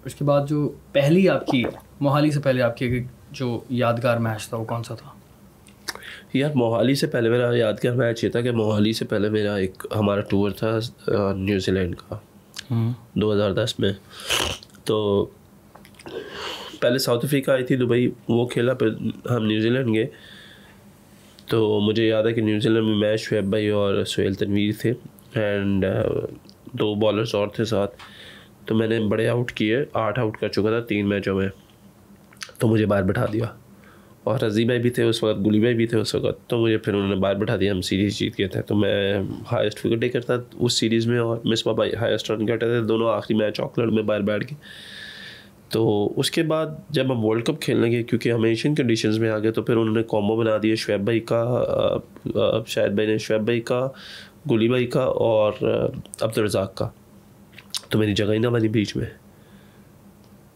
उसके बाद जो पहली आपकी मोहाली से पहले आपकी जो यादगार मैच था वो कौन सा था? यार मोहाली से पहले मेरा यादगार मैच ये था कि मोहाली से पहले मेरा एक हमारा टूर था न्यूजीलैंड का 2010 में। तो पहले साउथ अफ्रीका आई थी, दुबई, वो खेला, फिर हम न्यूजीलैंड गए। तो मुझे याद है कि न्यूजीलैंड में मैच शुएब भाई और सुहेल तनवीर थे एंड 2 बॉलर्स और थे साथ। तो मैंने बड़े आउट किए, 8 आउट कर चुका था 3 मैचों में। तो मुझे बाहर बैठा दिया और रज़ी भाई भी थे उस वक्त, गुली भाई भी थे उस वक्त। तो मुझे फिर उन्होंने बाहर बैठा दिया, हम सीरीज़ जीत गए थे। तो मैं हाईएस्ट विकेट टेकर था उस सीरीज़ में और मिसबा भाई हाईएस्ट रन कटे थे, दोनों आखिरी मैच ऑकलैंड में बाहर बैठ गए। तो उसके बाद जब हम वर्ल्ड कप खेलने गए, क्योंकि हम एशियन कंडीशंस में आ गए, तो फिर उन्होंने कॉम्बो बना दिया शुएब भाई का, शायद भाई ने शुएब भाई का, गुली भाई का और अब्दुल रज़ाक का। तो मेरी जगह ही ना बनी बीच में।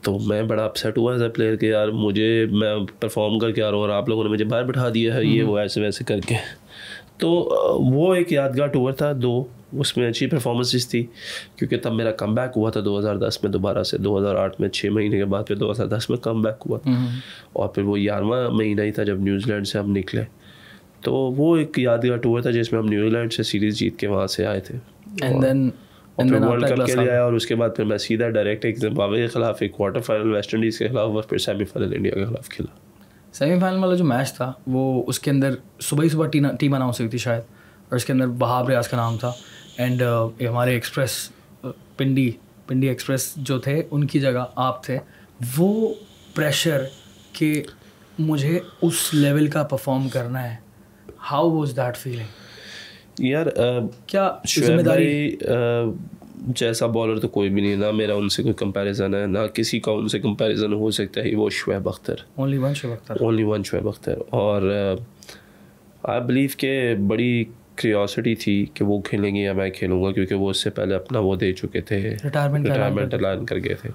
तो मैं बड़ा अपसेट हुआ एज ए प्लेयर के यार मैं परफॉर्म करके आ रहा हूँ और आप लोगों ने मुझे बाहर बैठा दिया है, ये वो ऐसे वैसे करके। तो वो एक यादगार टूर था 2, उसमें अच्छी परफॉर्मेंसेस थी, क्योंकि तब मेरा कमबैक हुआ था 2010 में दोबारा से। 2008 में 6 महीने के बाद फिर 2010 में कमबैक हुआ और फिर वो 11वां महीना ही था जब न्यूजीलैंड से हम निकले। तो वो एक यादगार टूर था जिसमें हम न्यूजीलैंड से सीरीज़ जीत के वहाँ से आए थे और फिर वर्ल्ड कप के लिए आया। और उसके बाद फिर मैं सीधा डायरेक्ट एक जिम्बाब्वे के खिलाफ, एक क्वार्टर फाइनल वेस्ट इंडीज़ के खिलाफ और फिर सेमीफाइनल इंडिया के खिलाफ खेला। सेमीफाइनल वाला जो मैच था वो उसके अंदर सुबह टीम अनाउंस हुई थी शायद, और उसके अंदर वहाब रियाज का नाम था एंड हमारे एक्सप्रेस पिंडी एक्सप्रेस जो थे उनकी जगह आप थे। वो प्रेशर कि मुझे उस लेवल का परफॉर्म करना है, हाउ वाज दैट फीलिंग? यार क्या जिम्मेदारी जैसा बॉलर तो कोई भी नहीं, ना मेरा उनसे कोई कंपैरिजन है, ना किसी का उनसे कंपैरिजन हो सकता है। वो शुएब अख्तर, ओनली वन शुएब अख्तर। और आई बिलीव के बड़ी क्यूरियोसिटी थी कि वो खेलेंगे या मैं खेलूँगा, क्योंकि वो उससे पहले अपना वो दे चुके थे, रिटायरमेंट ऐलान कर गए थे।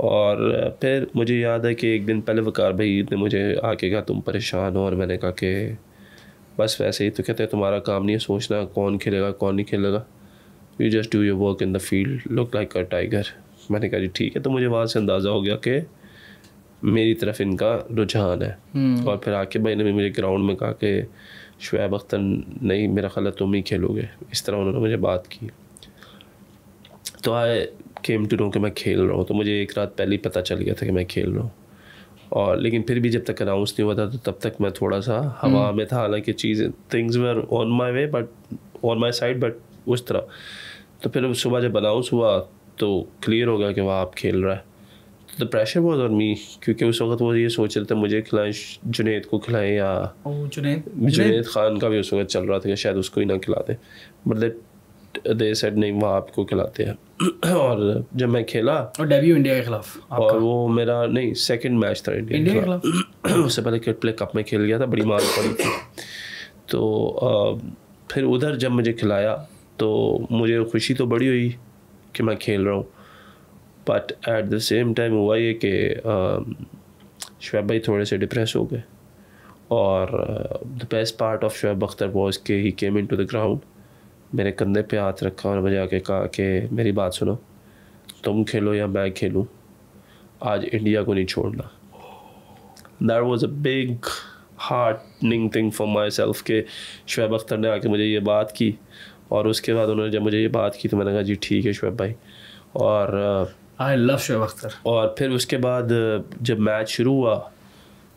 और फिर मुझे याद है कि एक दिन पहले वकार भाई ने मुझे आके कहा तुम परेशान हो, और मैंने कहा कि बस वैसे ही। तो कहते हैं तुम्हारा काम नहीं है सोचना कौन खेलेगा कौन नहीं खेलेगा, you just do your work in the field, look like a tiger. मैंने कहा जी ठीक है। तो मुझे वहाँ से अंदाज़ा हो गया कि मेरी तरफ इनका रुझान है। और फिर आके भाई ने भी मुझे ग्राउंड में कहा कि शुएब अख्तर नहीं, मेरा ख्याल है तुम ही खेलोगे, इस तरह उन्होंने मुझे बात की। तो आई केम टू नो कि मैं खेल रहा हूँ। तो मुझे एक रात पहले ही पता चल गया था कि मैं खेल रहा हूँ, और लेकिन फिर भी जब तक अनाउंस नहीं हुआ था तो तब तक मैं थोड़ा सा हवा में था। हालांकि things were on my way but on my side, but उस तरह। तो फिर सुबह जब अनाउंस हुआ तो क्लियर हो गया कि वह आप खेल रहा है। तो प्रेशर वॉज ऑन मी, क्योंकि उस वक्त वो ये सोच रहे थे मुझे खिलाएं, जुनैद को खिलाएं, या जुनैद खान का भी उस वक्त चल रहा था कि शायद उसको ही ना खिलाते, बट दे सेड नहीं वहाँ आपको खिलाते हैं। और जब मैं खेला और डेब्यू इंडिया के खिलाफ, और वो मेरा नहीं सेकंड मैच था इंडिया के खिलाफ। उससे पहले किट प्ले कप में खेल गया था, बड़ी मार पड़ी थी। तो फिर उधर जब मुझे खिलाया तो मुझे खुशी तो बड़ी हुई कि मैं खेल रहा हूँ, but at the same time हुआ ये कि शुएब भाई थोड़े से डिप्रेस हो गए। और the best part of Shoaib Akhtar was के ही केम इन टू द ग्राउंड, मेरे कंधे पे हाथ रखा और मुझे आके कहा कि मेरी बात सुनो, तुम खेलो या मैं खेलूँ, आज इंडिया को नहीं छोड़ना। That was a big heartening thing for my self के शुएब अख्तर ने आके मुझे ये बात की। और उसके बाद उन्होंने जब मुझे ये बात की तो मैंने कहा जी ठीक है शुएब भाई। और आई लव शुएब अख्तर। और फिर उसके बाद जब मैच शुरू हुआ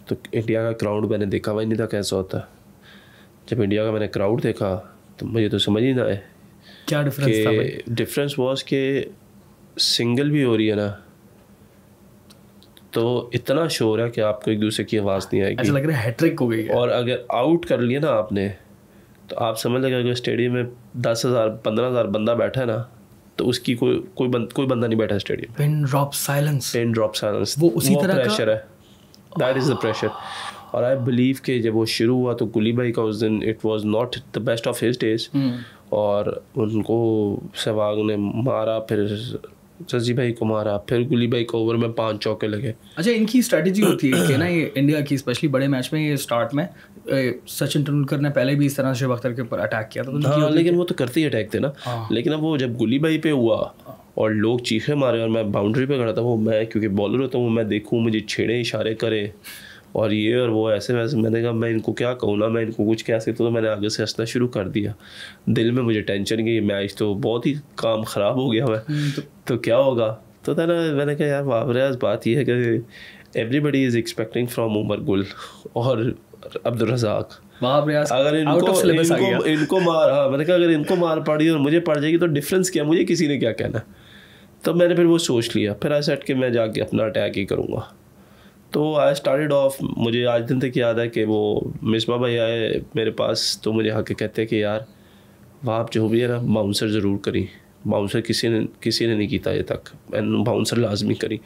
तो इंडिया का क्राउड मैंने देखा हुआ ही नहीं था कैसा होता। जब इंडिया का मैंने क्राउड देखा तो मुझे तो समझ ही ना आए क्या डिफरेंस था भाई? डिफरेंस वॉज के सिंगल भी हो रही है ना तो इतना शोर है कि आपको एक दूसरे की आवाज़ नहीं आएगी, ऐसा लग रहा है हैट्रिक हो गई है। और अगर आउट कर लिया ना आपने तो आप समझ लेगा अगर स्टेडियम में 10,000 15,000 बंदा बैठा है ना तो उसकी कोई बंदा नहीं बैठा स्टेडियम। पिन ड्रॉप साइलेंस, वो उसी तरह प्रेशर है, दैट इज़ द प्रेशर। और आई बिलीव कि जब वो शुरू हुआ तो गुली भाई का उस दिन it was not the best of his days, और उनको सहवाग ने मारा, फिर रजी भाई को मारा, फिर गुली भाई को ओवर में 5 चौके लगे। अच्छा, इनकी स्ट्रैटेजी होती है कि ना ये इंडिया की स्पेशली बड़े मैच में ये स्टार्ट में सचिन तेंदुलकर ने पहले भी इस तरह शुएब अख्तर के ऊपर अटैक किया था। हाँ, लेकिन वो तो करते ही अटैक थे ना। लेकिन अब वो जब गुली भाई पे हुआ और लोग चीखे मारे और मैं बाउंड्री पे खड़ा था, वो मैं क्योंकि बॉलर होता हूँ, मैं देखूँ मुझे छेड़े इशारे करे और ये और वो ऐसे वैसे। मैंने कहा मैं इनको क्या कहूँ ना, मैं इनको कुछ कह सकता, तो मैंने आगे से हंसना शुरू कर दिया। दिल में मुझे टेंशन कि मैच तो बहुत ही काम ख़राब हो गया है, तो क्या होगा। तो था ना, मैंने कहा यार बाबरियाज बात ये है कि everybody is expecting from Umar Gul और अब्दुल रज़ाक, अगर इनको मार, हाँ मैंने कहा अगर इनको मार पड़ी और मुझे पड़ जाएगी तो डिफरेंस क्या, मुझे किसी ने क्या कहना। तो मैंने फिर वो सोच लिया, फिर आई सेट कि मैं जाके अपना अटैक ही करूँगा। तो आई स्टार्टेड ऑफ, मुझे आज दिन तक याद है कि वो मिसबा भाई आए मेरे पास, तो मुझे आके कहते हैं कि यार आप जो भी है ना बाउंसर ज़रूर करी, बाउंसर किसी ने नहीं किया ये तक, बाउंसर लाजमी करी।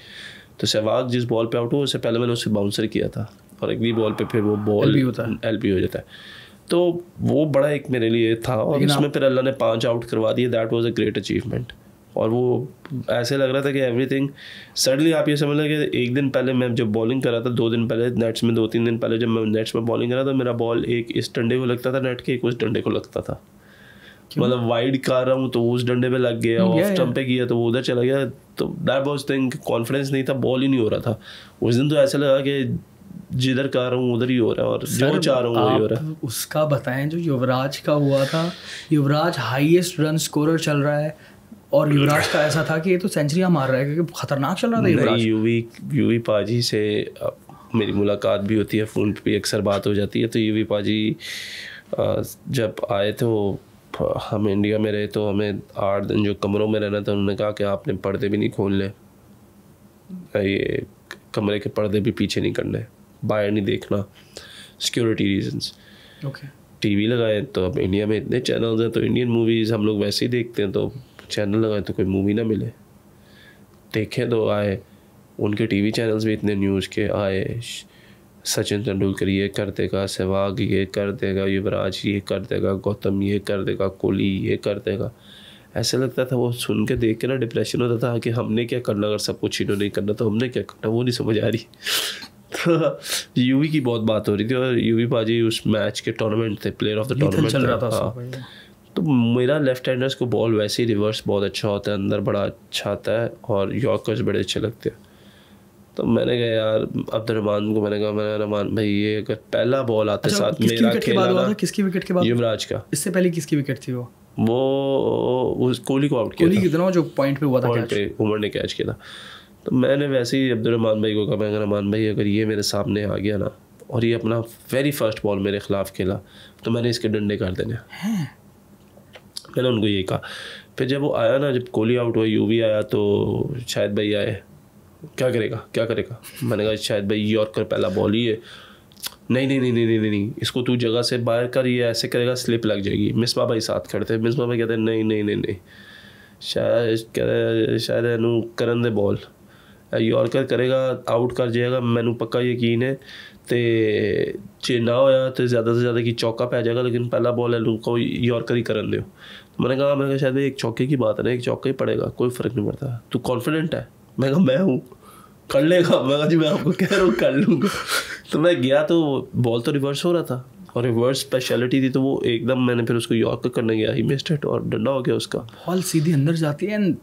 तो सहवाग जिस बॉल पे आउट हुआ उससे पहले मैंने उससे बाउंसर किया था और अगली बॉल पे फिर वो बॉल LB हो जाता है। तो वो बड़ा एक मेरे लिए था और उसमें फिर अल्लाह ने 5 आउट करवा दिए। That was a great achievement. और वो ऐसे लग रहा था कि एवरीथिंग सडनली, आप ये समझ लें कि एक दिन पहले मैं जब बॉलिंग कर रहा था, 2 दिन पहले नेट्स में, 2-3 दिन पहले जब मैं नेट्स में बॉलिंग कर रहा था, मेरा बॉल एक इस डंडे को लगता था नेट के, एक उस डंडे को लगता था। मतलब वाइड कर रहा हूँ तो उस डंडे पे लग गया, ऑफ स्टंप पे किया तो वो उधर चला गया। तो दैट वाज थिंग, कॉन्फिडेंस नहीं था, बॉल ही नहीं हो रहा था उस दिन। तो ऐसा लगा कि जिधर कर रहा हूँ उधर ही हो रहा है और जो चाह रहा हूँ वही हो रहा है। उसका बताएं जो युवराज का हुआ था। युवराज हाईएस्ट रन स्कोरर चल रहा है और युवराज का ऐसा था कि ये तो सेंचुरियां मार रहा है क्योंकि खतरनाक चल रहा था युवराज। यूवी पाजी से मेरी मुलाकात भी होती है, फ़ोन पे भी अक्सर बात हो जाती है। तो यूवी पाजी जब आए तो हम इंडिया में रहे, तो हमें 8 दिन जो कमरों में रहना था, उन्होंने कहा कि आपने पर्दे भी नहीं खोलने, ये कमरे के पर्दे भी पीछे नहीं करने, बाहर नहीं देखना, सिक्योरिटी रीजंस। टीवी लगाए तो अब इंडिया में इतने चैनल्स हैं, तो इंडियन मूवीज़ हम लोग वैसे ही देखते हैं, तो चैनल लगाए तो कोई मूवी ना मिले, देखें तो आए उनके टीवी चैनल्स भी इतने न्यूज़ के आए, सचिन तेंदुलकर ये कर देगा, सहवाग ये कर देगा, युवराज ये कर देगा, गौतम ये कर देगा, कोहली ये कर देगा। ऐसे लगता था, वो सुन के देख के ना डिप्रेशन होता था कि हमने क्या करना, अगर सब कुछ इन्होंने नहीं करना तो हमने क्या करना, वो नहीं समझ आ रही। तो यूवी की बहुत बात हो रही थी और यूवी पाजी उस मैच के टूर्नामेंट थे, प्लेयर ऑफ द टूर्नामेंट चल रहा था। हाँ, तो मेरा लेफ्ट हैंडर्स को बॉल वैसे ही रिवर्स बहुत अच्छा होता है, अंदर बड़ा अच्छा आता है और यॉर्कर्स बड़े अच्छे लगते हैं। तो मैंने कहा यार अब्दुर्रहमान को, मैंने कहा रहमान भाई ये अगर पहला बॉल आते साथ मेरा खेला ना, किसकी विकेट के बाद? युवराज का। इससे पहले किसकी विकेट थी? वो कोहली को आउट किया, कोहली कितना जो पॉइंट पे हुआ था, पॉइंट पे उमर ने कैच किया था। तो मैंने वैसे ही अब्दुर्रहमान भाई को कहा, मैं रहमान भाई अगर ये मेरे सामने आ गया ना और ये अपना वेरी फर्स्ट बॉल मेरे खिलाफ खेला तो मैंने इसके डंडे कर देने। मैंने उनको ये कहा। फिर जब वो आया ना, जब कोहली आउट हुआ, यूवी आया, तो शायद भाई आए, क्या करेगा। मैंने कहा शायद भाई यॉर्कर पहला बॉल ही है, नहीं, इसको तू जगह से बाहर कर, ये ऐसे करेगा स्लिप लग जाएगी। मिसबा भाई साथ खड़े थे, मिसबा भाई कहते हैं नहीं, शायद इनू करन दे बॉल, यॉर्कर करेगा आउट कर जाएगा, मैनू पक्का यकीन है। तो जे ना होया तो ज़्यादा से ज़्यादा कि चौका पै जाएगा, लेकिन पहला बॉल है को यॉर्कर ही करन दो। तो मैंने कहा शायद एक चौके की बात है ना, एक चौका ही पड़ेगा, कोई फ़र्क नहीं पड़ता, तू कॉन्फिडेंट है? मैं कहा मैं हूँ, कर लेगा। मैं कहा जी मैं आपको कह रहा हूँ कर लूँगा। तो मैं गया तो बॉल तो रिवर्स हो रहा था और रिवर्स स्पेशलिटी थी, तो वो एकदम मैंने फिर उसको यॉर्कर करने गया, ही मिस्ड इट और डंडा हो गया उसका। बॉल सीधी अंदर जाती है। एंड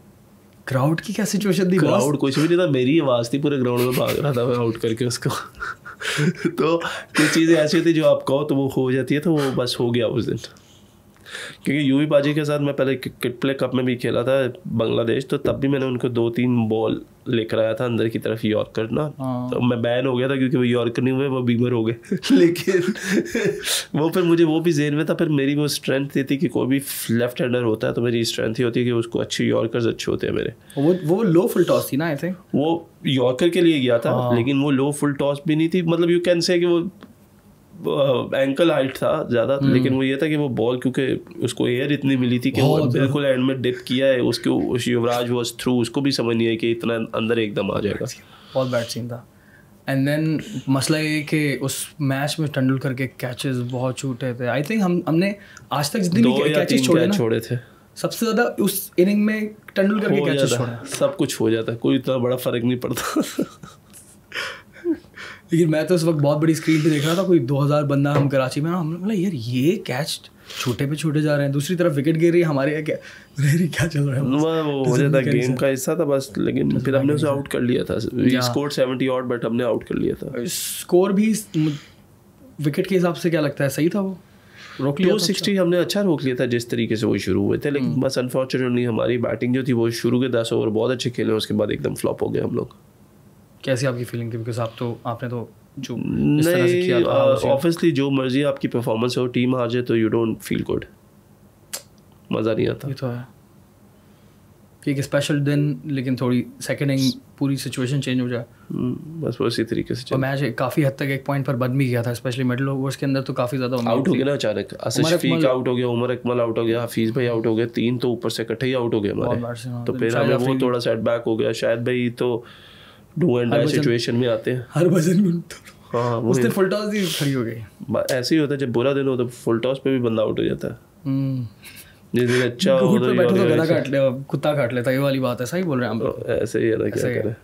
क्राउड की क्या सिचुएशन थी? क्राउड कुछ भी नहीं था, मेरी आवाज़ थी, पूरे ग्राउंड में भाग रहा था मैं आउट करके उसको। तो कुछ चीज़ें ऐसी होती जो आप कहो तो वो हो जाती है, तो वो बस हो गया उस दिन। क्योंकि यूवी पाजी के साथ मैं पहले क्रिकेट प्ले कप में भी खेला था बांग्लादेश, तो तब भी मैंने उनको 2-3 बॉल लेकर आया था अंदर की तरफ यॉर्कर ना। तो मैं बैन हो गया था क्योंकि वो यॉर्कर नहीं हुए, वो बीमर हो गए। लेकिन वो फिर मुझे वो भी जेन में था, फिर मेरी वो स्ट्रेंथ ये थी कि कोई भी लेफ्ट हैंडर होता है तो मेरी स्ट्रेंथ ही होती है कि उसको अच्छे यॉर्कर्स अच्छे होते हैं मेरे। वो लो फुल टॉस थी ना, आई थिंक वो यॉर्कर के लिए गया था, लेकिन वो लो फुल टॉस भी नहीं थी। मतलब यू कैन से कि वो एंकल हाइट था ज़्यादा, लेकिन वो ये था कि वो बॉल क्योंकि उसको एयर इतनी मिली थी कि वो बिल्कुल एंड में डिप किया है, उसके युवराज वॉज थ्रू, उसको भी समझ नहीं है कि इतना अंदर एकदम आ जाएगा। बहुत बैड सीन था। एंड देन मसला ये कि उस मैच में तेंदुलकर के कैचेस बहुत छूटे थे। आई थिंक हमने आज तक जितने भी कैचेस छोड़े थे, सबसे ज़्यादा उस इनिंग में तेंदुलकर के कैचेस छोड़े। सब कुछ हो जाता है, कोई इतना बड़ा फर्क नहीं पड़ता। लेकिन मैं तो उस वक्त बहुत बड़ी स्क्रीन पे देख रहा था, कोई 2000 बंदा हम कराची में, हम बोला यार ये कैच छोटे पे छोटे जा रहे हैं, दूसरी तरफ विकेट गिर रही है हमारे, क्या चल रहा है, वो हो जाता गेम का हिस्सा था बस। लेकिन फिर हमने उसे आउट कर लिया था, स्कोर 70 ऑट बट हमने आउट कर लिया था। स्कोर भी विकेट के हिसाब से क्या लगता है सही था, वो रोक लिया 260 हमने अच्छा रोक लिया था जिस तरीके से वो शुरू हुए थे। लेकिन बस अनफॉर्चुनेटली हमारी बैटिंग जो थी वो शुरू के 10 ओवर बहुत अच्छे खेले, उसके बाद एकदम फ्लॉप हो गए हम लोग। कैसी आपकी फीलिंग थी, बिकॉज आपने तो जो इस तरह से किया था, ऑब्वियसली जो मर्जी आपकी परफॉर्मेंस हो, टीम हार जाए तो यू डोंट फील गुड, मज़ा नहीं आता। ये तो है एक स्पेशल दिन, लेकिन थोड़ी सेकंड इनिंग पूरी सिचुएशन चेंज हो जाए, बस वो इसी तरीके से। और मैच काफ़ी हद तक एक पॉइंट पर बंद भी गया था, स्पेशली मिडिल ओवर्स के अंदर तो काफ़ी ज़्यादा आउट हो गया ना अचानक। आसिफ शफीक आउट हो गया, उमर अकमल आउट हो गया, हफीज़ भाई आउट हो गए, 3 तो ऊपर से इकट्ठे ही आउट हो गए हमारे। तो फिर हमें वो थोड़ा सेटबैक हो गया। शायद भाई तो डू एंड डाई सिचुएशन में आते हैं हर वजन में। हाँ उसने फुल टॉस ही खड़ी हो गई। ऐसे ही होता है जब बुरा दिन हो तो फुल टॉस पे भी बंदा आउट हो जाता है। जिस दिन अच्छा हो तो गधा काट ले, कुत्ता काट लेता है, ये वाली बात है। सही बोल रहे हैं हम, ऐसे ही है ना, क्या करें।